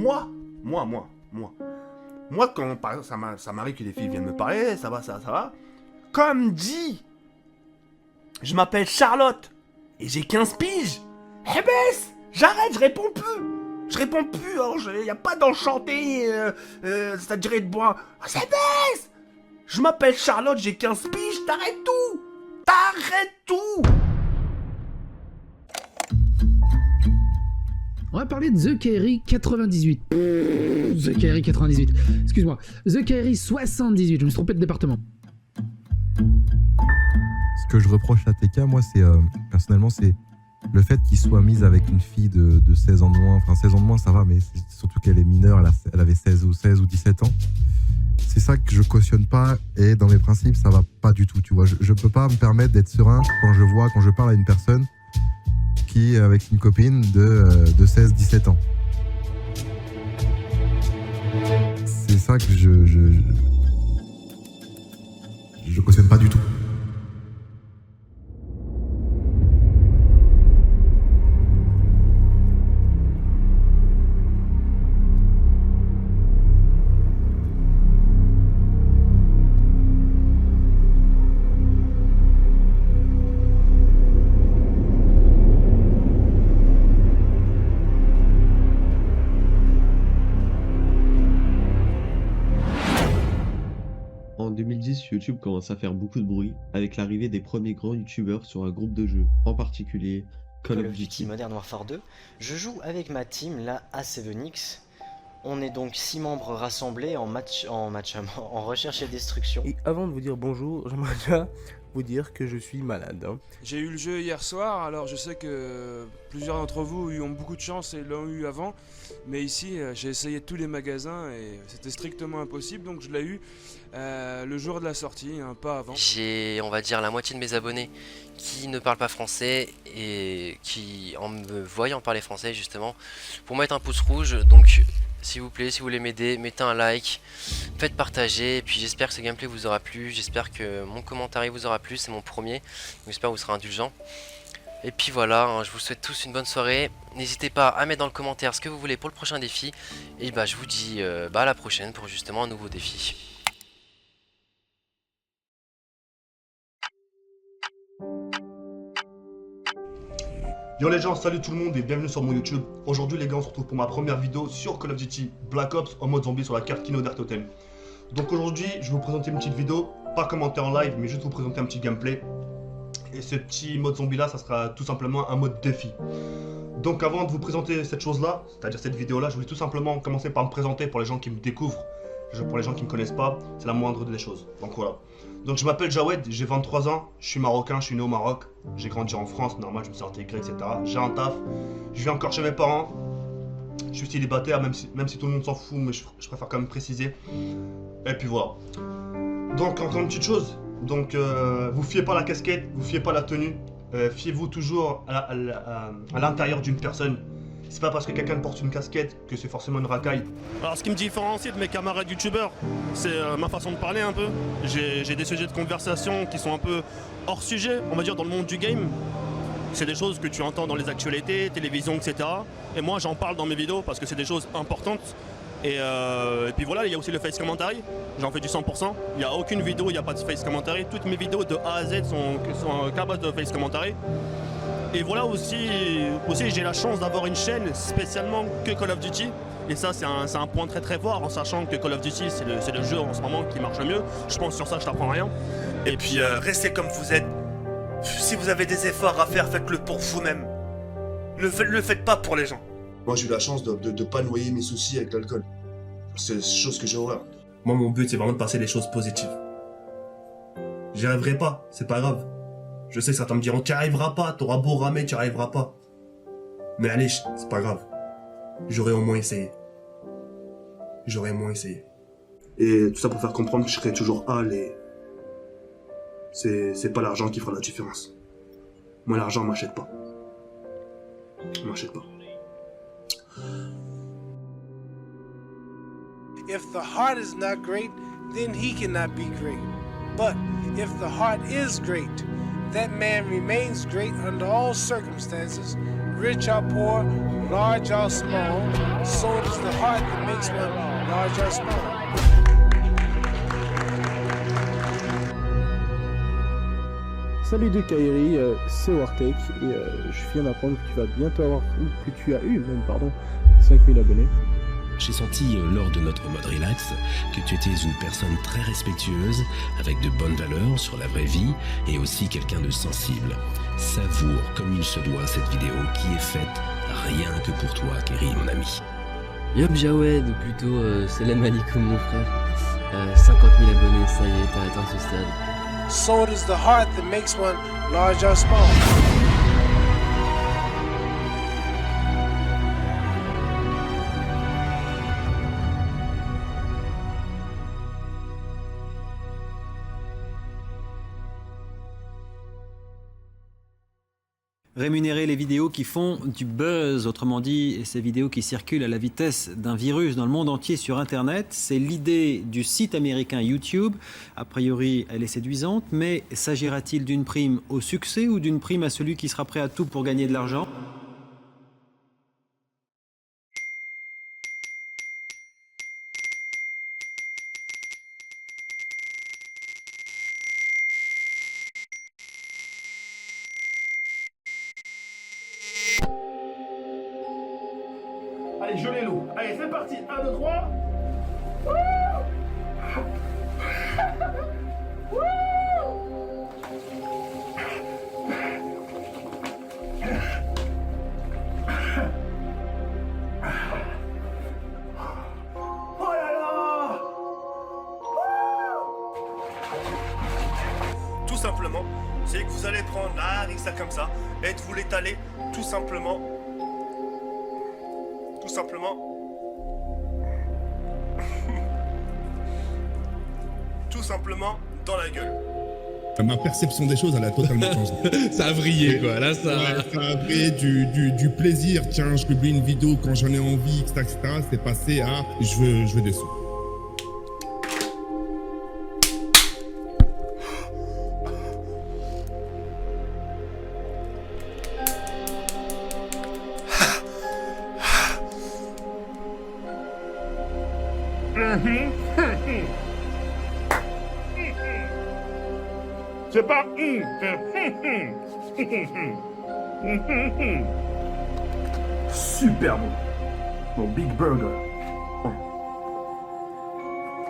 Moi, quand par exemple, ça m'arrive que des filles viennent me parler, ça va. Comme dit, je m'appelle Charlotte et j'ai 15 piges. Eh ben, j'arrête, je réponds plus, alors y a pas d'enchanté, ça dirait de bois. C'est baisse. Je m'appelle Charlotte, j'ai 15 piges, t'arrêtes tout. On va parler de The Kairi 98. The Kairi 98. Excuse-moi. The Kairi 78. Je me suis trompé de département. Ce que je reproche à TK, moi, c'est personnellement, c'est le fait qu'il soit mis avec une fille de 16 ans de moins. Enfin, 16 ans de moins, ça va, mais c'est surtout qu'elle est mineure. Elle avait 16 ou 17 ans. C'est ça que je cautionne pas. Et dans mes principes, ça va pas du tout. Tu vois, je peux pas me permettre d'être serein quand je parle à une personne qui est avec une copine de 16-17 ans. C'est ça que je cautionne pas du tout. En 2010, YouTube commence à faire beaucoup de bruit avec l'arrivée des premiers grands YouTubeurs sur un groupe de jeux, en particulier Call of Duty Modern Warfare 2. Je joue avec ma team, la A7X. On est donc 6 membres rassemblés en recherche et destruction. Et avant de vous dire bonjour, j'aimerais déjà vous dire que je suis malade. J'ai eu le jeu hier soir, alors je sais que plusieurs d'entre vous ont beaucoup de chance et l'ont eu avant. Mais ici, j'ai essayé tous les magasins et c'était strictement impossible, donc je l'ai eu le jour de la sortie, pas avant. J'ai, on va dire, la moitié de mes abonnés qui ne parlent pas français et qui, en me voyant parler français justement, pour mettre un pouce rouge. Donc s'il vous plaît, si vous voulez m'aider, mettez un like, faites partager, et puis j'espère que ce gameplay vous aura plu, j'espère que mon commentaire vous aura plu, c'est mon premier, donc j'espère que vous serez indulgents. Et puis voilà, hein, je vous souhaite tous une bonne soirée, n'hésitez pas à mettre dans le commentaire ce que vous voulez pour le prochain défi, et bah je vous dis à la prochaine pour justement un nouveau défi. Yo les gens, salut tout le monde et bienvenue sur mon YouTube. Aujourd'hui les gars, on se retrouve pour ma première vidéo sur Call of Duty Black Ops en mode zombie sur la carte Kino Dark Totem. Donc aujourd'hui, je vais vous présenter une petite vidéo, pas commenter en live, mais juste vous présenter un petit gameplay. Et ce petit mode zombie là, ça sera tout simplement un mode défi. Donc avant de vous présenter cette chose là, c'est-à-dire cette vidéo là, je voulais tout simplement commencer par me présenter pour les gens qui me découvrent. Pour les gens qui ne me connaissent pas, c'est la moindre des choses. Donc voilà. Donc je m'appelle Jawed, j'ai 23 ans, je suis marocain, je suis né au Maroc. J'ai grandi en France, normal, je me suis intégré, etc. J'ai un taf, je vis encore chez mes parents. Je suis célibataire, même si tout le monde s'en fout, mais je préfère quand même préciser. Et puis voilà. Donc encore une petite chose, donc vous fiez pas à la casquette, vous fiez pas à la tenue. Fiez-vous toujours à l'intérieur d'une personne. C'est pas parce que quelqu'un porte une casquette que c'est forcément une racaille. Alors ce qui me différencie de mes camarades youtubeurs, c'est ma façon de parler un peu. J'ai des sujets de conversation qui sont un peu hors sujet, on va dire dans le monde du game. C'est des choses que tu entends dans les actualités, télévision, etc. Et moi j'en parle dans mes vidéos parce que c'est des choses importantes. Et puis voilà, il y a aussi le face commentary, j'en fais du 100%. Il n'y a aucune vidéo où il n'y a pas de face commentary. Toutes mes vidéos de A à Z sont qu'à base de face commentary. Et voilà aussi j'ai la chance d'avoir une chaîne spécialement que Call of Duty. Et ça c'est un point très très fort en sachant que Call of Duty c'est le jeu en ce moment qui marche le mieux. Je pense sur ça je t'apprends rien. Et puis restez comme vous êtes. Si vous avez des efforts à faire, faites-le pour vous-même. Ne le faites pas pour les gens. Moi j'ai eu la chance de pas noyer mes soucis avec l'alcool. C'est une chose que j'ai horreur. Moi mon but c'est vraiment de passer des choses positives. J'y arriverai pas, c'est pas grave. Je sais que certains me diront, tu n'y arriveras pas, t'auras beau ramer, tu n'y arriveras pas. Mais allez, c'est pas grave. J'aurais au moins essayé. Et tout ça pour faire comprendre que je serai toujours hal et... C'est pas l'argent qui fera la différence. Moi l'argent m'achète pas. If the heart is not great, then he cannot be great. But if the heart is great, that man remains great under all circumstances, rich or poor, large or small, so does the heart that makes one large or small. Salut de Kairi, c'est Wartech et je viens d'apprendre que tu vas bientôt avoir, ou que tu as eu même, pardon, 5000 abonnés. J'ai senti lors de notre mode relax que tu étais une personne très respectueuse, avec de bonnes valeurs sur la vraie vie et aussi quelqu'un de sensible. Savoure comme il se doit cette vidéo qui est faite rien que pour toi, Kairi, mon ami. Yop Jawed, ou plutôt Salam alaikum mon frère. 50 000 abonnés, ça y est, t'as atteint ce stade. So does the heart that makes one large or small. Rémunérer les vidéos qui font du buzz, autrement dit, ces vidéos qui circulent à la vitesse d'un virus dans le monde entier sur Internet, c'est l'idée du site américain YouTube. A priori, elle est séduisante, mais s'agira-t-il d'une prime au succès ou d'une prime à celui qui sera prêt à tout pour gagner de l'argent ? Allez, je les loue. Allez, c'est parti. 1, 2, 3. Oh là là. Tout simplement, c'est que vous allez prendre ça comme ça et vous l'étaler tout simplement. Tout simplement. Tout simplement dans la gueule. Ma perception des choses, elle a totalement changé. Ça a vrillé, quoi. Là, ça... Ouais, ça a vrillé du plaisir. Tiens, je publie une vidéo quand j'en ai envie, etc. C'est passé à je veux des sous. C'est pas super bon. Mon Big Burger.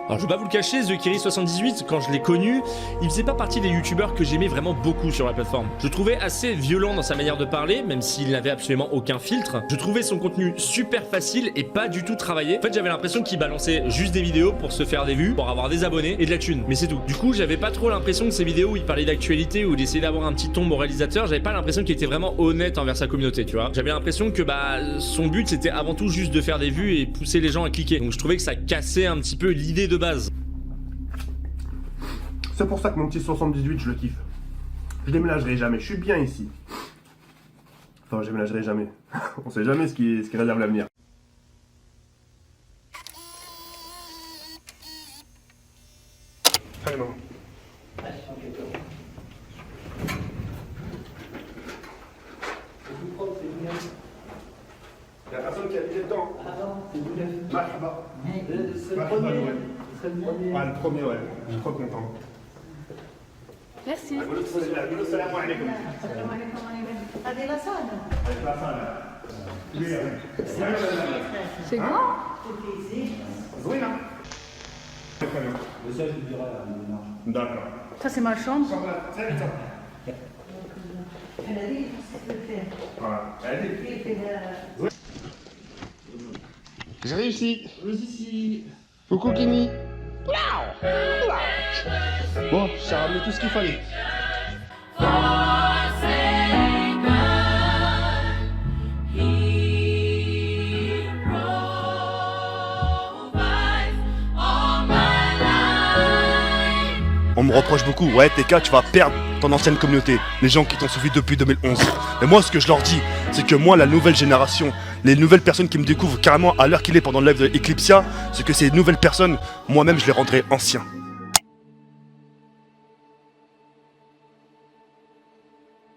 Alors je vais pas vous le cacher, TheKairi78, quand je l'ai connu, il faisait pas partie des youtubeurs que j'aimais vraiment beaucoup sur la plateforme. Je le trouvais assez violent dans sa manière de parler, même s'il n'avait absolument aucun filtre. Je trouvais son contenu super facile et pas du tout travaillé. En fait, j'avais l'impression qu'il balançait juste des vidéos pour se faire des vues, pour avoir des abonnés et de la thune, mais c'est tout. Du coup, j'avais pas trop l'impression que ces vidéos où il parlait d'actualité ou d'essayer d'avoir un petit ton au réalisateur, j'avais pas l'impression qu'il était vraiment honnête envers sa communauté, tu vois. J'avais l'impression que son but c'était avant tout juste de faire des vues et pousser les gens à cliquer. Donc je trouvais que ça cassait un petit peu l'idée de base. C'est pour ça que mon petit 78, je le kiffe. Je déménagerai jamais, je suis bien ici. Enfin, je déménagerai jamais. On sait jamais ce qui réserve l'avenir. Allez, maman. Il y a personne qui a mis dedans. Ah non, c'est vous neuf. Marhaba. C'est le premier. C'est le premier. Ah, le premier, ouais. Je suis trop content. Merci. C'est grand. D'accord. Ça, c'est ma chambre. J'ai réussi. Coucou Kimi. Bon, j'ai ramené tout ce qu'il fallait. On me reproche beaucoup, ouais TK, tu vas perdre ton ancienne communauté, les gens qui t'ont suivi depuis 2011. Et moi ce que je leur dis, c'est que moi la nouvelle génération, les nouvelles personnes qui me découvrent carrément à l'heure qu'il est pendant le live de Eclipsia, c'est que ces nouvelles personnes, moi-même je les rendrai anciens.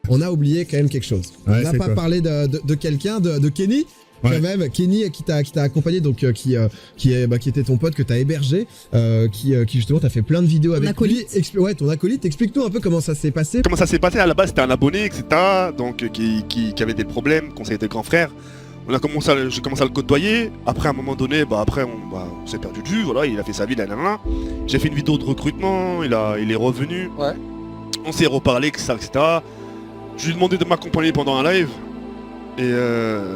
on a oublié quand même quelque chose. Ouais, On n'a c'est pas quoi parlé de quelqu'un, de Kenny. Ouais. Quand même, Kenny qui t'a accompagné, donc qui était ton pote que t'as hébergé, qui justement t'a fait plein de vidéos avec lui. Ouais, ton acolyte. Explique-nous un peu comment ça s'est passé. Comment ça s'est passé? À la base, c'était un abonné, etc. Donc qui avait des problèmes, conseil était grand frère. J'ai commencé à le côtoyer. Après, à un moment donné, on s'est perdu de vue. Voilà, il a fait sa vie, nanana. J'ai fait une vidéo de recrutement. Il est revenu. Ouais. On s'est reparlé, etc. Je lui ai demandé de m'accompagner pendant un live. Et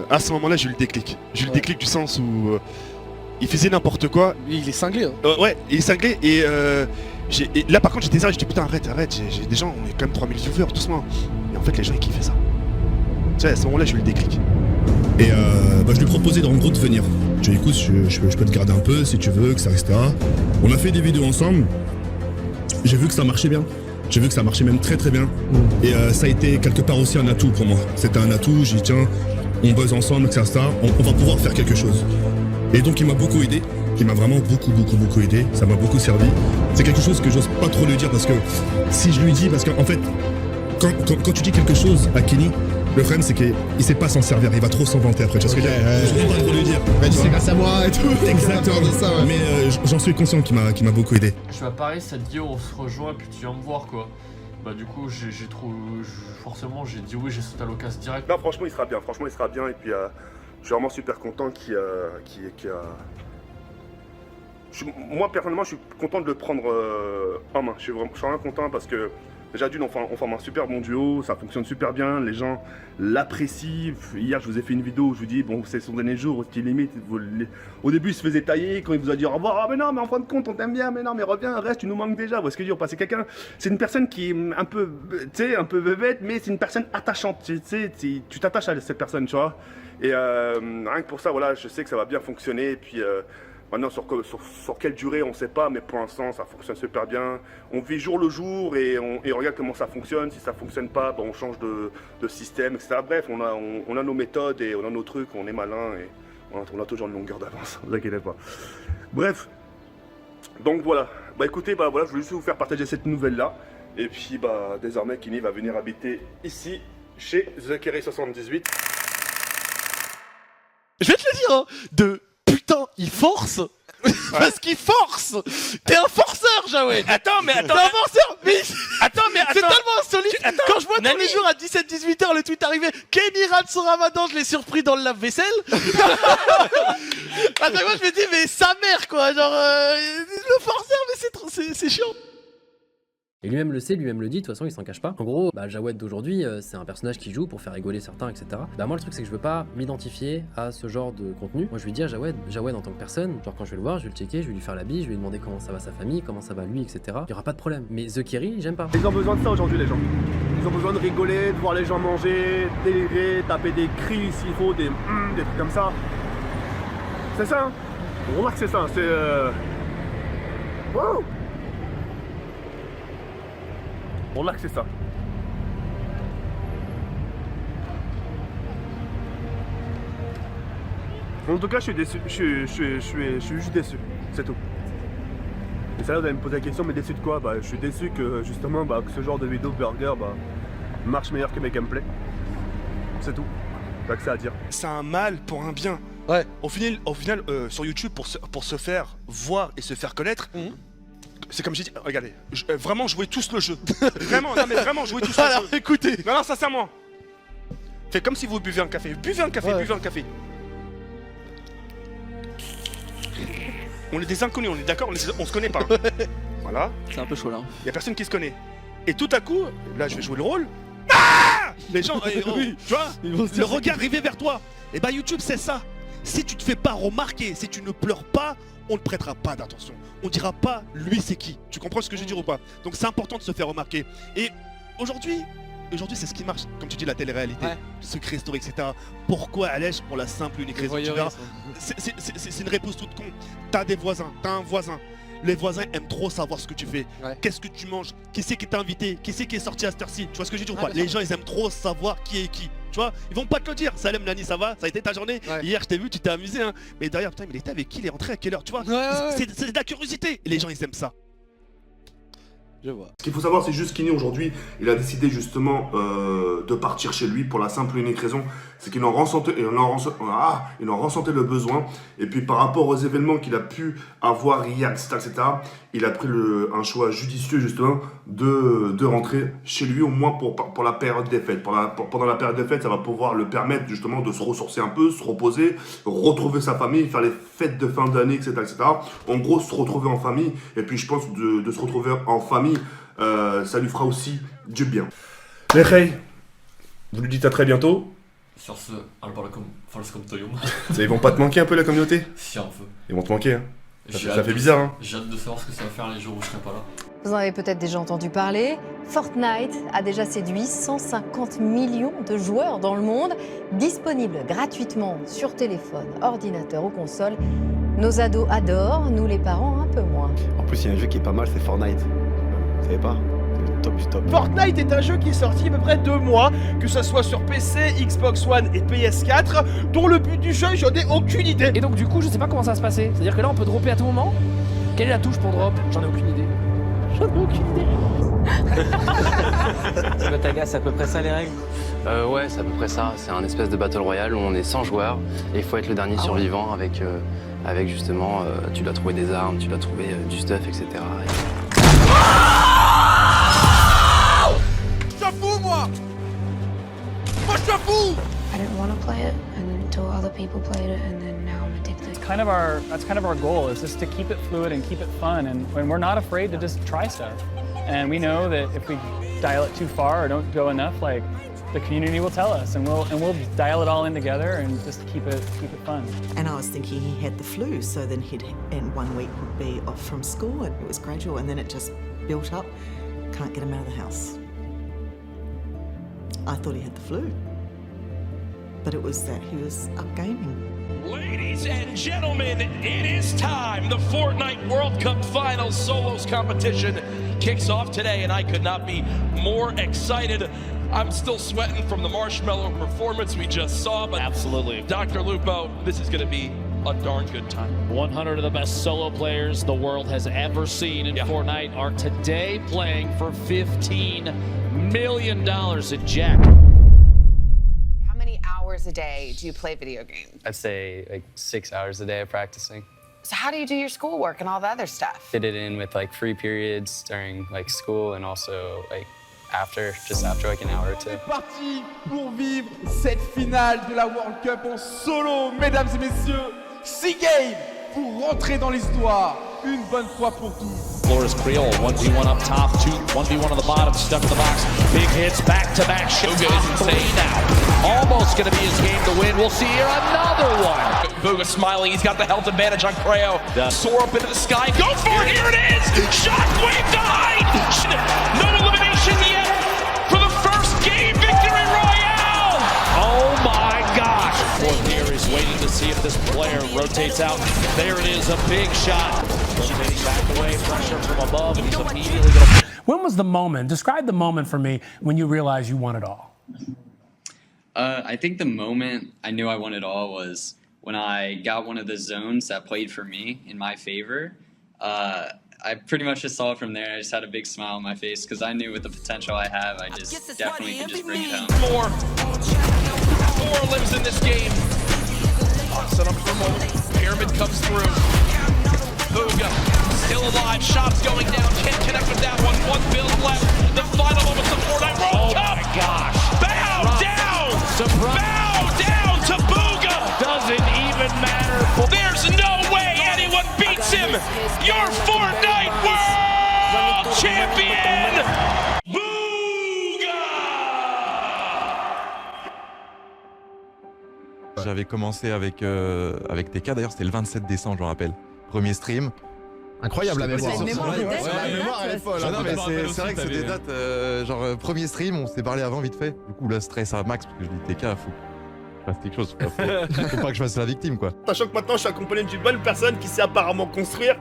à ce moment-là, j'ai eu le déclic. J'ai eu le déclic du sens où il faisait n'importe quoi. Il est cinglé. Hein. Ouais, il est cinglé. Et là, par contre, j'étais sérieux. Je dis putain, arrête. J'ai des gens, on est quand même 3000 viewers, doucement. Et en fait, les gens, ils kiffaient ça. Tu sais, à ce moment-là, j'ai eu le déclic. Et je lui ai proposé en gros de venir. Je lui ai dit écoute, je peux te garder un peu si tu veux, que ça etc. On a fait des vidéos ensemble. J'ai vu que ça marchait bien. J'ai vu que ça marchait même très très bien. Et ça a été quelque part aussi un atout pour moi. C'était un atout, j'ai dit tiens, on buzz ensemble, etc. On va pouvoir faire quelque chose. Et donc il m'a beaucoup aidé. Il m'a vraiment beaucoup aidé. Ça m'a beaucoup servi. C'est quelque chose que j'ose pas trop lui dire parce que si je lui dis, parce qu'en fait, quand tu dis quelque chose à Kenny, le problème c'est qu'il sait pas s'en servir, il va trop s'en vanter après. Tu vois ce que je veux dire? Je ne peux pas trop lui dire. C'est grâce à moi et tout. Exactement. Ça, ouais. Mais j'en suis conscient qu'il m'a beaucoup aidé. Pareil, ça te dit on se rejoint puis tu viens me voir quoi. Bah du coup forcément j'ai dit oui, j'ai sauté à l'occasion direct. Non, franchement il sera bien, et puis je suis vraiment super content qu'il moi personnellement je suis content de le prendre en main. Je suis vraiment content parce que déjà d'une, on forme un super bon duo, ça fonctionne super bien, les gens l'apprécient. Hier je vous ai fait une vidéo où je vous dis bon c'est son dernier jour, qui limite au début il se faisait tailler quand il vous a dit au revoir, mais non mais en fin de compte on t'aime bien, mais non mais reviens, reste, tu nous manques déjà. Vous voyez ce que je veux dire? Parce que quelqu'un, c'est une personne qui est un peu, tu sais, un peu bébête, mais c'est une personne attachante, tu sais, tu t'attaches à cette personne, tu vois. Et rien que pour ça, voilà, je sais que ça va bien fonctionner, et puis maintenant, sur quelle durée, on ne sait pas, mais pour l'instant, ça fonctionne super bien. On vit jour le jour et on regarde comment ça fonctionne. Si ça ne fonctionne pas, on change de système, etc. Bref, on a nos méthodes et on a nos trucs, on est malin et on a toujours une longueur d'avance, ne vous inquiétez pas. Bref, donc voilà. Bah écoutez, voilà, je voulais juste vous faire partager cette nouvelle-là. Et puis, désormais, Kenny va venir habiter ici, chez TheKerry78. Je vais te le dire, hein, putain, il force. Parce qu'il force. T'es un forceur, Jawed. Attends. T'es un forceur. Mais Attends. c'est tellement insolite. Quand je vois tous les jours à 17-18h le tweet arriver, Kenny rate son ramadan, je l'ai surpris dans le lave-vaisselle. À chaque fois je me dis mais sa mère quoi, genre le forceur, mais c'est chiant. Et lui-même le sait, lui-même le dit, de toute façon il s'en cache pas. En gros, Jawed d'aujourd'hui, c'est un personnage qui joue pour faire rigoler certains, etc. Moi le truc c'est que je veux pas m'identifier à ce genre de contenu. Moi je lui dis à Jawed en tant que personne, genre quand je vais le voir, je vais le checker, je vais lui faire la bise, je vais lui demander comment ça va sa famille, comment ça va lui, etc. Il y aura pas de problème. Mais TheKerry, j'aime pas. Ils ont besoin de ça aujourd'hui les gens. Ils ont besoin de rigoler, de voir les gens manger, délirer, taper des cris s'il faut, des trucs comme ça. C'est ça, hein. On remarque que c'est ça, c'est wow. On remarque que c'est ça. En tout cas, je suis déçu. Je suis juste déçu. C'est tout. Et ça, là, vous allez me poser la question, mais déçu de quoi? Je suis déçu que justement que ce genre de vidéo burger marche meilleur que mes gameplays. C'est tout. Pas que ça à dire. C'est un mal pour un bien. Ouais. Au final, sur YouTube, pour se faire voir et se faire connaître, c'est comme j'ai dit, regardez, vraiment jouez tous le jeu. Vraiment, non mais vraiment jouez tous le jeu. Alors écoutez. Non, sincèrement. Faites comme si vous buvez un café. Buvez un café, buvez un café. On est des inconnus, on est d'accord, on se connaît pas. Voilà. C'est un peu chaud là. Y a personne qui se connaît. Et tout à coup, là je vais jouer le rôle. Ah, les gens, tu vois, le regard rivé vers toi. Et YouTube c'est ça. Si tu te fais pas remarquer, si tu ne pleures pas, on ne prêtera pas d'attention. On dira pas lui c'est qui. Tu comprends ce que je veux dire ou pas? Donc c'est important de se faire remarquer. Et aujourd'hui c'est ce qui marche. Comme tu dis, la télé-réalité, Secret Story, etc. Pourquoi allège? Pour la simple unique raison. Tu verras, c'est une réponse toute con. T'as des voisins, t'as un voisin. Les voisins aiment trop savoir ce que tu fais. Qu'est-ce que tu manges? Qui c'est qui t'a invité? Qui c'est qui est sorti à cette heure-ci? Tu vois ce que je veux dire ou pas? Les gens ils aiment trop savoir qui est qui. Tu vois, ils vont pas te le dire. Salem Nani, ça va? Ça a été ta journée? Hier je t'ai vu, tu t'es amusé hein. Mais derrière, putain, mais il était avec qui? Il est rentré à quelle heure? Tu vois, c'est de la curiosité. Et les gens ils aiment ça. Je vois. Ce qu'il faut savoir, c'est juste Skinny aujourd'hui, il a décidé justement de partir chez lui pour la simple et unique raison, c'est qu'il en ressentait le besoin. Et puis par rapport aux événements qu'il a pu avoir hier, etc., il a pris un choix judicieux justement de rentrer chez lui au moins pour la période des fêtes. Pendant la période des fêtes, ça va pouvoir le permettre justement de se ressourcer un peu, se reposer, retrouver sa famille, faire les fêtes de fin d'année, etc., etc. En gros, se retrouver en famille. Et puis je pense de se retrouver en famille, ça lui fera aussi du bien. Les Rey, vous lui dites à très bientôt. Sur ce, Albaracum, Ils vont pas te manquer un peu la communauté? Si, un peu. Ils vont te manquer, hein. Ça fait bizarre, hein. J'ai hâte de savoir ce que ça va faire les jours où je serai pas là. Vous en avez peut-être déjà entendu parler. Fortnite a déjà séduit 150 millions de joueurs dans le monde, disponible gratuitement sur téléphone, ordinateur ou console. Nos ados adorent, nous les parents un peu moins. En plus, il y a un jeu qui est pas mal, c'est Fortnite. Vous savez pas? C'est le top du top. Fortnite est un jeu qui est sorti il y a à peu près 2 mois, que ce soit sur PC, Xbox One et PS4, dont le but du jeu, j'en ai aucune idée. Et donc du coup, je sais pas comment ça va se passer. C'est-à-dire que là, on peut dropper à tout moment. Quelle est la touche pour drop? J'en ai aucune idée. J'en ai aucune idée. Taga, c'est à peu près ça les règles? Ouais, c'est à peu près ça. C'est un espèce de battle royale où on est 100 joueurs et il faut être le dernier survivant avec justement, tu dois trouver des armes, tu dois trouver du stuff, etc. Je t'en fous, moi! Moi, je t'en fous! I didn't want to play it until other people played it, and then now I'm addicted. That's kind of our goal, is just to keep it fluid and keep it fun, and we're not afraid to just try stuff. And we know that if we dial it too far or don't go enough, like the community will tell us, and we'll dial it all in together and just keep it fun. And I was thinking he had the flu, so then he'd in 1 week would be off from school, and it was gradual, and then it just built up. Can't get him out of the house. I thought he had the flu, but it was that he was up gaming. Ladies and gentlemen, it is time. The Fortnite World Cup Finals Solos competition kicks off today, and I could not be more excited. I'm still sweating from the marshmallow performance we just saw, but absolutely, Dr. Lupo, this is going to be a darn good time. 100 of the best solo players the world has ever seen in Fortnite are today playing for $15 million at Jack. How many hours a day do you play video games? I'd say like 6 hours a day of practicing. So how do you do your schoolwork and all the other stuff? Fit it in with like free periods during like school and also like just after like an hour or two. C'est parti pour vivre cette finale de la World Cup en solo, mesdames et messieurs. 6 games pour rentrer dans l'histoire une bonne fois pour tous. Flores Creole, 1v1 up top, 1v1 on the bottom, step in the box. Big hits, back-to-back. Booga is insane now. Almost going to be his game to win. We'll see here another one. Booga smiling, he's got the health advantage on Creo. Soar up into the sky, go for it, here it is! Shockwave died! No elimination yet for the first game victory royale! Oh my gosh! Fourth here is waiting to see if this player rotates out. There it is, a big shot. Rotating back away, pressure from above, and he's immediately going to... When was the moment? Describe the moment for me when you realized you won it all. I think the moment I knew I won it all was when I got one of the zones that played for me in my favor. I pretty much just saw it from there. I just had a big smile on my face because I knew with the potential I have, I just definitely could just bring it home. Four lives in this game. Set up for a moment. Pyramid comes through. Booga still alive. Shots going down. Can't connect with that one. One build left. The final moments of Fortnite World Cup. Oh my gosh. Bow down. Surprise. Bow down to Booga. Doesn't even matter. There's no way anyone beats him. Your Fortnite World Champion. J'avais commencé avec TK, d'ailleurs c'était le 27 décembre, je me rappelle. Premier stream. Incroyable la mémoire. La mémoire, la mémoire elle est folle. Non, mais c'est vrai que c'est des dates, genre premier stream, on s'est parlé avant vite fait. Du coup là stress à max parce que je dis TK, faut fasse quelque chose, faut pas que je fasse la victime quoi. Sachant que maintenant je suis accompagné d'une bonne personne qui sait apparemment construire.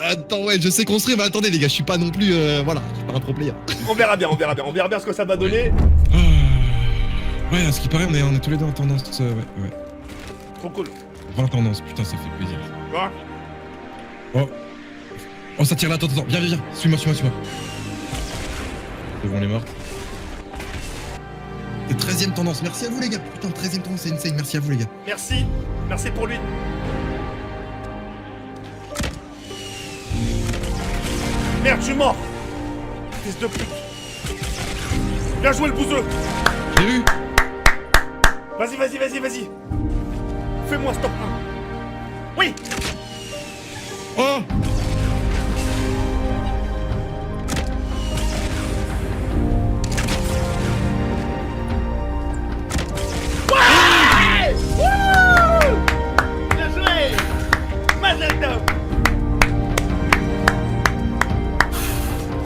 Attends, ouais, je sais construire, mais attendez les gars, je suis pas non plus, voilà, je suis pas un pro player. On verra bien ce que ça va donner. Ouais, à ce qui paraît, on est tous les deux en tendance, ouais. Trop cool. 20 tendances, putain, ça fait plaisir. Quoi? Oh, ça tire là, attends, viens, suis-moi. Devant les morts. Et 13ème tendance, merci à vous les gars. Putain, 13ème tendance, c'est insane, merci à vous les gars. Merci, merci pour lui. Merde, je suis mort. Fils de pute. Bien joué le bouseux. J'ai vu. Vas-y, vas-y, vas-y, vas-y. Fais-moi stop 1. Oui. Oh. Ouais. Wouh. Bien joué. Mazel tov.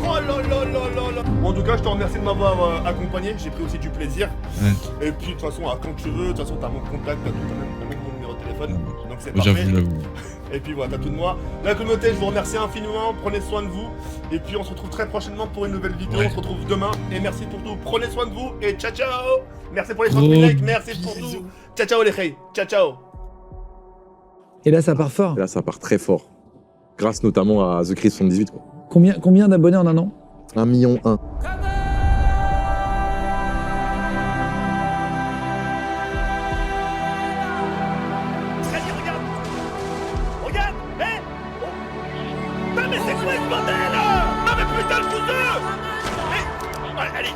Oh là là là là là. Bon, en tout cas, je te remercie de m'avoir accompagné. J'ai pris aussi du plaisir. Ouais. Et puis, de toute façon, quand tu veux, de toute façon, t'as mon contact, t'as tout, mon numéro de téléphone. Donc, c'est parfait. J'avoue. Et puis voilà, t'as tout de moi. La communauté, je vous remercie infiniment. Prenez soin de vous. Et puis, on se retrouve très prochainement pour une nouvelle vidéo. Ouais. On se retrouve demain. Et merci pour tout. Prenez soin de vous. Et ciao, ciao. Merci pour les 30 000 likes. Merci pour tout. Ciao, ciao, les filles. Ciao, ciao. Et là, ça part fort. Et là, ça part très fort. Grâce notamment à The Chris 78. Quoi. Combien d'abonnés en un an? 1,1 million. Regarde. Hé. Non mais c'est quoi ce bordel là? Non mais putain le bouseux. Allez, allez.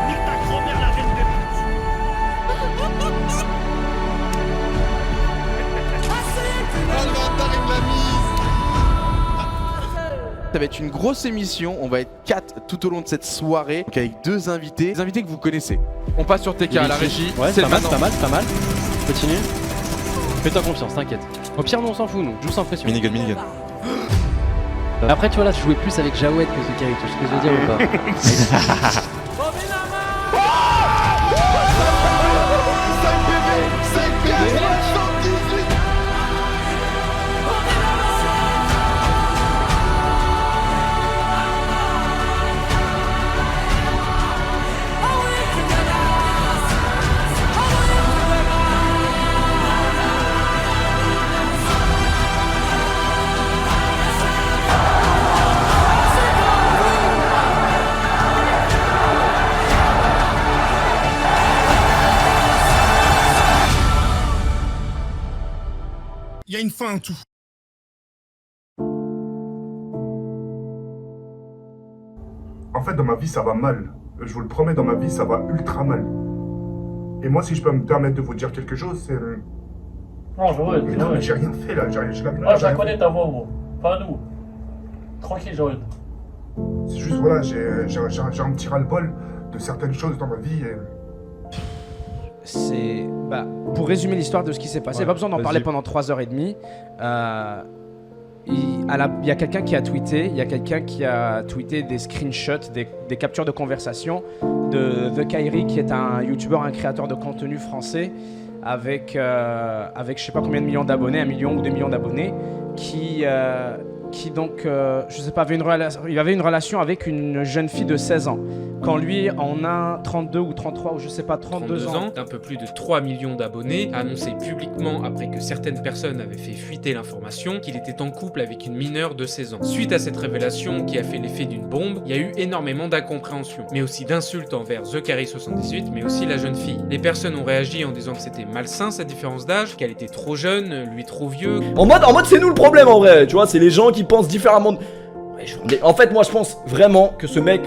Nique ta grand-mère la reine des putes. Oh le bâtard, il me l'a mise. Ça va être une grosse émission, on va être 4 tout au long de cette soirée, donc avec 2 invités, des invités que vous connaissez. On passe sur TK à la régie. Ouais, c'est pas mal, c'est pas mal. Continue. Fais-toi confiance, t'inquiète. Au pire, nous on s'en fout, nous. Joue sans pression. Minigun. Après, tu vois, là, tu jouais plus avec Jawed que The Carry, tu sais ce que je veux dire ou pas? Il y a une fin à tout. En fait, dans ma vie, ça va mal. Je vous le promets, dans ma vie, ça va ultra mal. Et moi, si je peux me permettre de vous dire quelque chose, c'est... Non, Joël, mais non, mais j'ai rien fait là. je la connais ta voix, gros. Pas nous. Tranquille, Joël. C'est juste, voilà, j'ai un petit ras-le-bol de certaines choses dans ma vie et... C'est... Bah, pour résumer l'histoire de ce qui s'est passé, pas besoin d'en parler pendant 3h30. Il y a quelqu'un qui a tweeté, des screenshots, des captures de conversation de The Kairi, qui est un youtubeur, un créateur de contenu français avec je sais pas combien de millions d'abonnés, 1 million ou 2 millions d'abonnés, qui donc, je sais pas, il avait une relation avec une jeune fille de 16 ans. Quand lui, en a 32 ou 33 ou je sais pas, 32 ans, d'un peu plus de 3 millions d'abonnés, a annoncé publiquement, après que certaines personnes avaient fait fuiter l'information, qu'il était en couple avec une mineure de 16 ans. Suite à cette révélation qui a fait l'effet d'une bombe, il y a eu énormément d'incompréhension, mais aussi d'insultes envers The Carry 78, mais aussi la jeune fille. Les personnes ont réagi en disant que c'était malsain sa différence d'âge, qu'elle était trop jeune, lui trop vieux. En mode c'est nous le problème en vrai, tu vois, c'est les gens qui pensent différemment. En fait, moi je pense vraiment que ce mec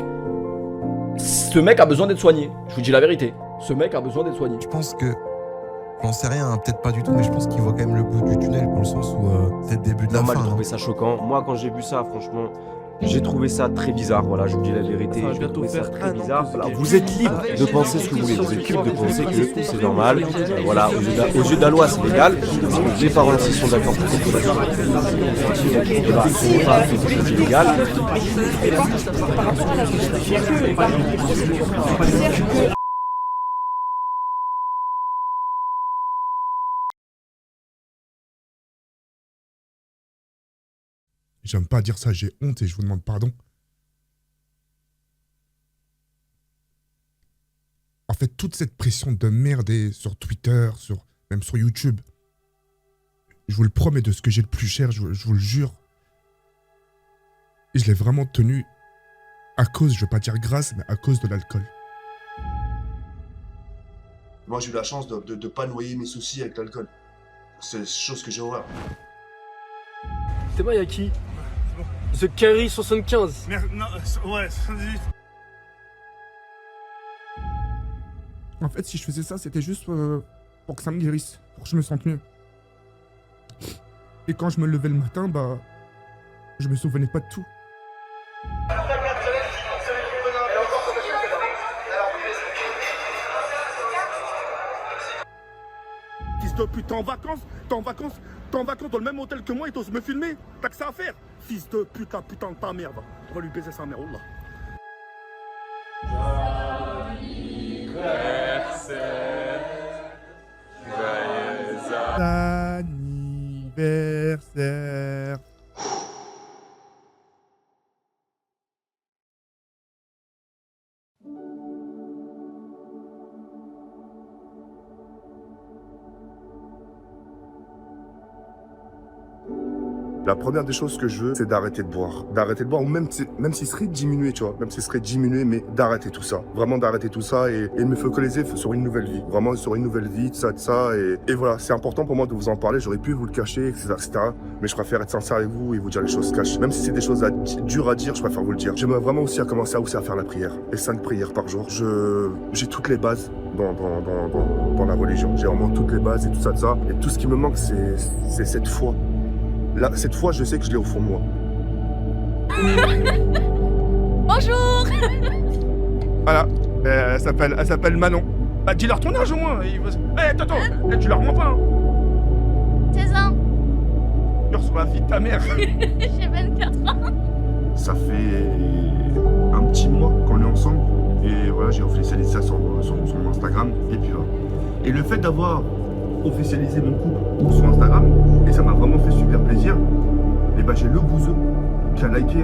a besoin d'être soigné. Je vous dis la vérité. Ce mec a besoin d'être soigné. Je pense que, j'en sais rien, hein, peut-être pas du tout, mais je pense qu'il voit quand même le bout du tunnel, dans le sens où c'est le début de la fin. Normal de trouver ça choquant. Moi, quand j'ai vu ça, franchement, j'ai trouvé ça très bizarre. Voilà, je vous dis la vérité. J'ai trouvé ça très bizarre. Voilà, vous êtes libre de penser ce que vous voulez. Vous êtes libre de penser que c'est normal. Voilà, aux yeux de la loi, c'est légal. Les parents aussi sont d'accord pour que c'est légal. J'aime pas dire ça, j'ai honte et je vous demande pardon. En fait, toute cette pression de merde sur Twitter, même sur YouTube, Je vous le promets, de ce que j'ai le plus cher, je vous le jure. Et je l'ai vraiment tenu à cause, je veux pas dire grâce, mais à cause de l'alcool. Moi, j'ai eu la chance de ne pas noyer mes soucis avec l'alcool. C'est chose que j'ai horreur. T'es moi, y'a qui? The Carry 75. Merde, non, ouais, 78. En fait, si je faisais ça, c'était juste pour que ça me guérisse, pour que je me sente mieux. Et quand je me levais le matin, bah, je me souvenais pas de tout. Fils de pute, t'es en vacances dans le même hôtel que moi et t'oses me filmer? T'as que ça à faire? Fils de pute, la putain de ta merde. On va lui baiser sa mère, là. Anniversaire. La première des choses que je veux, c'est d'arrêter de boire. D'arrêter de boire, ou même s'il serait diminué, tu vois. Même s'il serait diminué, mais d'arrêter tout ça. Vraiment d'arrêter tout ça et me focaliser sur une nouvelle vie. Vraiment sur une nouvelle vie, tout ça. Et voilà, c'est important pour moi de vous en parler. J'aurais pu vous le cacher, etc. Mais je préfère être sincère avec vous et vous dire les choses cash. Même si c'est des choses dures à dire, je préfère vous le dire. J'aimerais vraiment aussi commencer à faire la prière. Et 5 prières par jour. J'ai toutes les bases dans la religion. J'ai vraiment toutes les bases et tout ça. Et tout ce qui me manque, c'est cette foi. Là, cette fois, je sais que je l'ai au fond de moi. Bonjour. Voilà, elle s'appelle Manon. Bah, dis-leur ton âge au moins. Attends, tu leur mens pas. Hein. 16 ans. Jure sur la vie de ta mère. J'ai 24 ans. Ça fait un petit mois qu'on est ensemble. Et voilà, j'ai officialisé ça sur mon Instagram. Et puis voilà. Et le fait d'avoir officialisé mon couple sur Instagram, et ça m'a vraiment fait super plaisir, et bah j'ai le bouseux qui a liké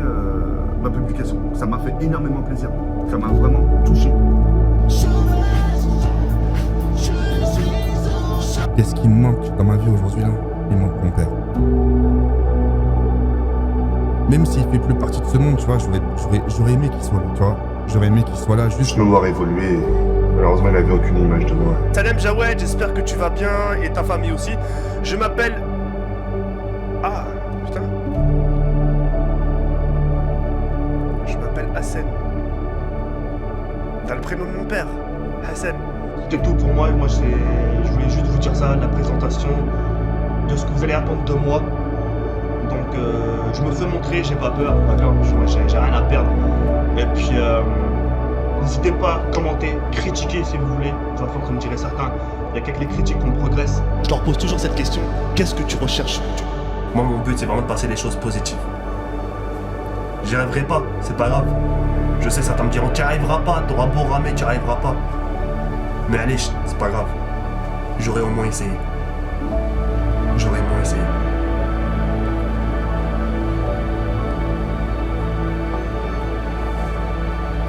ma publication. Ça m'a fait énormément plaisir. Ça m'a vraiment touché. Qu'est-ce qui me manque dans ma vie aujourd'hui là? Il me manque mon père. Même s'il fait plus partie de ce monde, tu vois, j'aurais aimé qu'il soit là, tu vois. J'aurais aimé qu'il soit là, juste le voir évoluer. Malheureusement, il n'avait aucune image de moi. Salam Jawed, j'espère que tu vas bien et ta famille aussi. Je m'appelle... Ah, putain. Je m'appelle Hassan. T'as le prénom de mon père, Hassan. C'était tout pour moi. Je voulais juste vous dire ça, la présentation de ce que vous allez attendre de moi. Donc, je me fais montrer, j'ai pas peur, d'accord, j'ai rien à perdre. Et puis, n'hésitez pas à commenter, critiquer si vous voulez. De toute façon, comme diraient certains, il y a qu'avec les critiques qu'on progresse. Je leur pose toujours cette question, qu'est-ce que tu recherches? Moi, mon but, c'est vraiment de passer des choses positives. J'y arriverai pas, c'est pas grave. Je sais, certains me diront, tu n'y arriveras pas, t'auras beau ramer, tu n'y arriveras pas. Mais allez, c'est pas grave. J'aurais au moins essayé. J'aurais au moins essayé.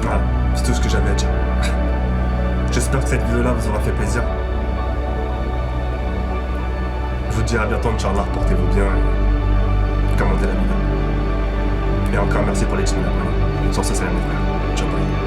Voilà, c'est tout ce que j'avais à dire. J'espère que cette vidéo-là vous aura fait plaisir. Je vous dis à bientôt, Inch'Allah, portez-vous bien et commentez la vidéo. Et encore merci pour les 10 000 abonnés. Sur ce, c'est mon frère. Ciao, bye.